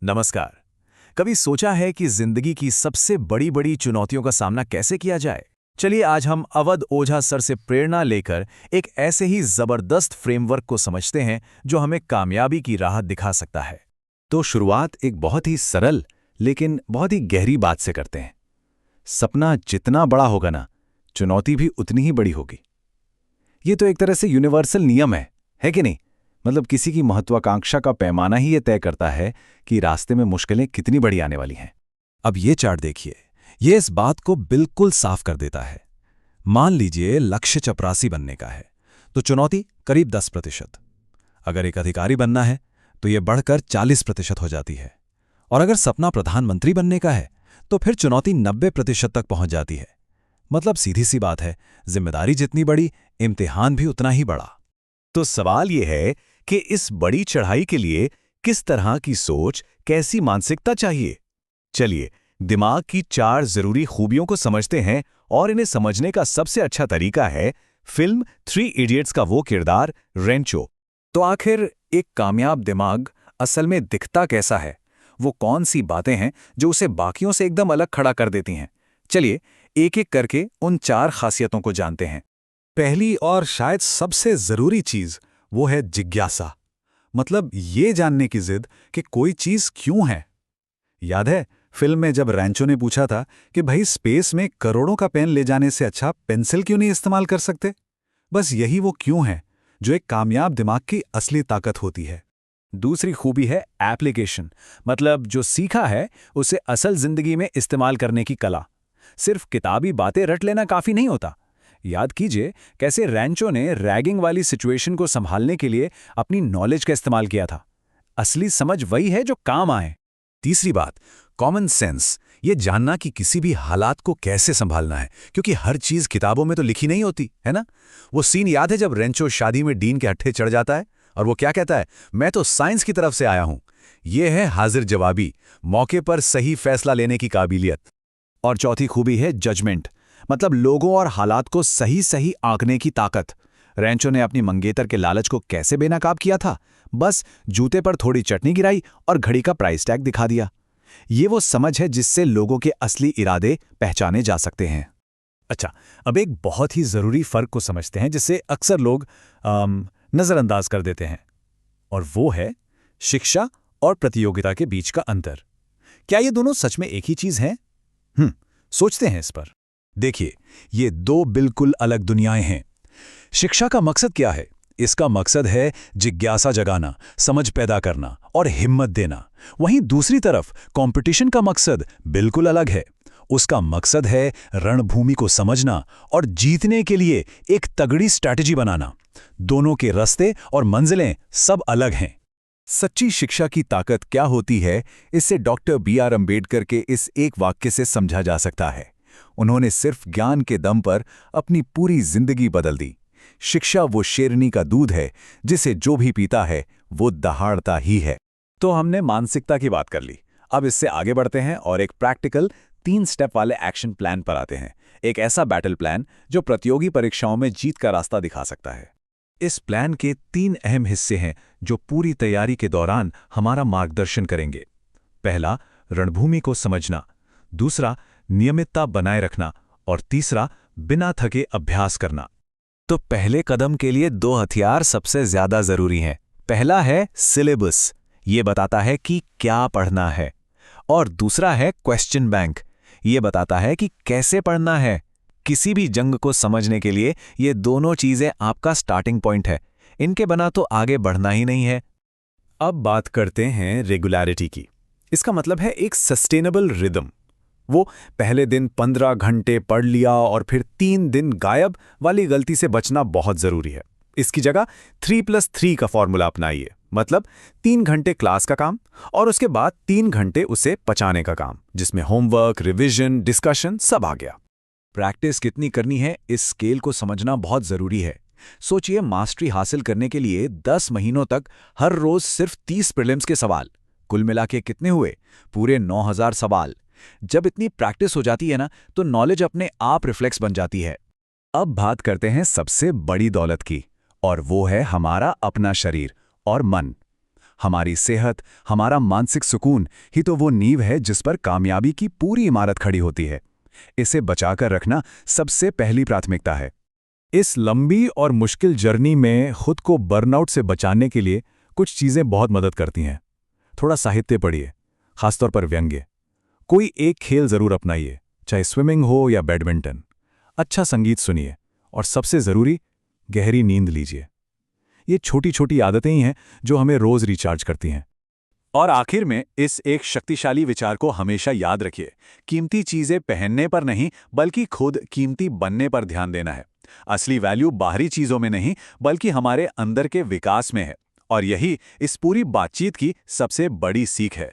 नमस्कार। कभी सोचा है कि जिंदगी की सबसे बड़ी बड़ी चुनौतियों का सामना कैसे किया जाए? चलिए आज हम अवध ओझा सर से प्रेरणा लेकर एक ऐसे ही जबरदस्त फ्रेमवर्क को समझते हैं जो हमें कामयाबी की राह दिखा सकता है। तो शुरुआत एक बहुत ही सरल लेकिन बहुत ही गहरी बात से करते हैं। सपना जितना बड़ा होगा ना, चुनौती भी उतनी ही बड़ी होगी। ये तो एक तरह से यूनिवर्सल नियम है कि नहीं? मतलब किसी की महत्वाकांक्षा का पैमाना ही ये तय करता है कि रास्ते में मुश्किलें कितनी बड़ी आने वाली हैं। अब ये चार्ट देखिए, ये इस बात को बिल्कुल साफ कर देता है। मान लीजिए लक्ष्य चपरासी बनने का है, तो चुनौती करीब 10%। अगर एक अधिकारी बनना है तो ये बढ़कर 40% हो जाती है। और अगर सपना प्रधानमंत्री बनने का है तो फिर चुनौती 90% तक पहुंच जाती है। मतलब सीधी सी बात है, जिम्मेदारी जितनी बड़ी, इम्तिहान भी उतना ही बड़ा। तो सवाल ये है कि इस बड़ी चढ़ाई के लिए किस तरह की सोच, कैसी मानसिकता चाहिए? चलिए दिमाग की 4 जरूरी खूबियों को समझते हैं, और इन्हें समझने का सबसे अच्छा तरीका है फिल्म 3 इडियट्स का वो किरदार रेंचो। तो आखिर एक कामयाब दिमाग असल में दिखता कैसा है? वो कौन सी बातें हैं जो उसे बाकियों से एकदम अलग खड़ा कर देती हैं? चलिए एक एक करके उन 4 खासियतों को जानते हैं। पहली और शायद सबसे जरूरी चीज वो है जिज्ञासा। मतलब ये जानने की जिद कि कोई चीज क्यों है। याद है फिल्म में जब रैंचो ने पूछा था कि भाई स्पेस में करोड़ों का पेन ले जाने से अच्छा पेंसिल क्यों नहीं इस्तेमाल कर सकते? बस यही वो क्यों है जो एक कामयाब दिमाग की असली ताकत होती है। दूसरी खूबी है एप्लीकेशन, मतलब जो सीखा है उसे असल जिंदगी में इस्तेमाल करने की कला। सिर्फ किताबी बातें रट लेना काफी नहीं होता। याद कीजिए कैसे रैंचो ने रैगिंग वाली सिचुएशन को संभालने के लिए अपनी नॉलेज का इस्तेमाल किया था। असली समझ वही है जो काम आए। तीसरी बात, कॉमन सेंस। ये जानना कि किसी भी हालात को कैसे संभालना है, क्योंकि हर चीज किताबों में तो लिखी नहीं होती है ना। वो सीन याद है जब रेंचो शादी में डीन के हट्ठे चढ़ जाता है और वो क्या कहता है, मैं तो साइंस की तरफ से आया हूं। ये है हाजिर जवाबी, मौके पर सही फैसला लेने की काबिलियत। और चौथी खूबी है जजमेंट, मतलब लोगों और हालात को सही सही आंकने की ताकत। रैंचो ने अपनी मंगेतर के लालच को कैसे बेनकाब किया था? बस जूते पर थोड़ी चटनी गिराई और घड़ी का प्राइस टैग दिखा दिया। ये वो समझ है जिससे लोगों के असली इरादे पहचाने जा सकते हैं। अच्छा, अब एक बहुत ही जरूरी फर्क को समझते हैं जिसे अक्सर लोग नजरअंदाज कर देते हैं, और वो है शिक्षा और प्रतियोगिता के बीच का अंतर। क्या ये दोनों सच में एक ही चीज हैं? सोचते हैं इस पर। देखिए, ये 2 बिल्कुल अलग दुनियाएं हैं। शिक्षा का मकसद क्या है? इसका मकसद है जिज्ञासा जगाना, समझ पैदा करना और हिम्मत देना। वहीं दूसरी तरफ कंपटीशन का मकसद बिल्कुल अलग है। उसका मकसद है रणभूमि को समझना और जीतने के लिए एक तगड़ी स्ट्रैटेजी बनाना। दोनों के रास्ते और मंजिलें सब अलग हैं। सच्ची शिक्षा की ताकत क्या होती है, इसे डॉक्टर B.R. अम्बेडकर के इस एक वाक्य से समझा जा सकता है। उन्होंने सिर्फ ज्ञान के दम पर अपनी पूरी जिंदगी बदल दी। शिक्षा वो शेरनी का दूध है जिसे जो भी पीता है वो दहाड़ता ही है। तो हमने मानसिकता की बात कर ली। अब इससे आगे बढ़ते हैं और एक प्रैक्टिकल 3 स्टेप वाले एक्शन प्लान पर आते हैं। एक ऐसा बैटल प्लान जो प्रतियोगी परीक्षाओं में जीत का रास्ता दिखा सकता है। इस प्लान के 3 अहम हिस्से हैं जो पूरी तैयारी के दौरान हमारा मार्गदर्शन करेंगे। पहला, रणभूमि को समझना। दूसरा, नियमितता बनाए रखना। और तीसरा, बिना थके अभ्यास करना। तो पहले कदम के लिए 2 हथियार सबसे ज्यादा जरूरी हैं। पहला है सिलेबस, ये बताता है कि क्या पढ़ना है। और दूसरा है क्वेश्चन बैंक, ये बताता है कि कैसे पढ़ना है। किसी भी जंग को समझने के लिए ये दोनों चीजें आपका स्टार्टिंग पॉइंट है। इनके बिना तो आगे बढ़ना ही नहीं है। अब बात करते हैं रेगुलरिटी की। इसका मतलब है एक सस्टेनेबल रिदम। वो पहले दिन 15 घंटे पढ़ लिया और फिर 3 दिन गायब वाली गलती से बचना बहुत जरूरी है। इसकी जगह 3+3 का फॉर्मूला अपनाइए। मतलब 3 घंटे क्लास का काम और उसके बाद 3 घंटे उसे पचाने का काम, जिसमें होमवर्क, रिवीजन, डिस्कशन सब आ गया। प्रैक्टिस कितनी करनी है, इस स्केल को समझना बहुत जरूरी है। सोचिए, मास्टरी हासिल करने के लिए 10 महीनों तक हर रोज सिर्फ 30 प्रीलिम्स के सवाल। कुल मिला के कितने हुए? पूरे 9000 सवाल। जब इतनी प्रैक्टिस हो जाती है ना, तो नॉलेज अपने आप रिफ्लेक्स बन जाती है। अब बात करते हैं सबसे बड़ी दौलत की, और वो है हमारा अपना शरीर और मन। हमारी सेहत, हमारा मानसिक सुकून ही तो वो नींव है जिस पर कामयाबी की पूरी इमारत खड़ी होती है। इसे बचाकर रखना सबसे पहली प्राथमिकता है। इस लंबी और मुश्किल जर्नी में खुद को बर्नआउट से बचाने के लिए कुछ चीज़ें बहुत मदद करती हैं। थोड़ा साहित्य पढ़िए, खासतौर पर व्यंग्य। कोई एक खेल ज़रूर अपनाइए, चाहे स्विमिंग हो या बैडमिंटन। अच्छा संगीत सुनिए और सबसे ज़रूरी, गहरी नींद लीजिए। ये छोटी छोटी आदतें ही हैं जो हमें रोज़ रिचार्ज करती हैं। और आखिर में इस एक शक्तिशाली विचार को हमेशा याद रखिए, कीमती चीज़ें पहनने पर नहीं बल्कि खुद कीमती बनने पर ध्यान देना है। असली वैल्यू बाहरी चीज़ों में नहीं बल्कि हमारे अंदर के विकास में है। और यही इस पूरी बातचीत की सबसे बड़ी सीख है।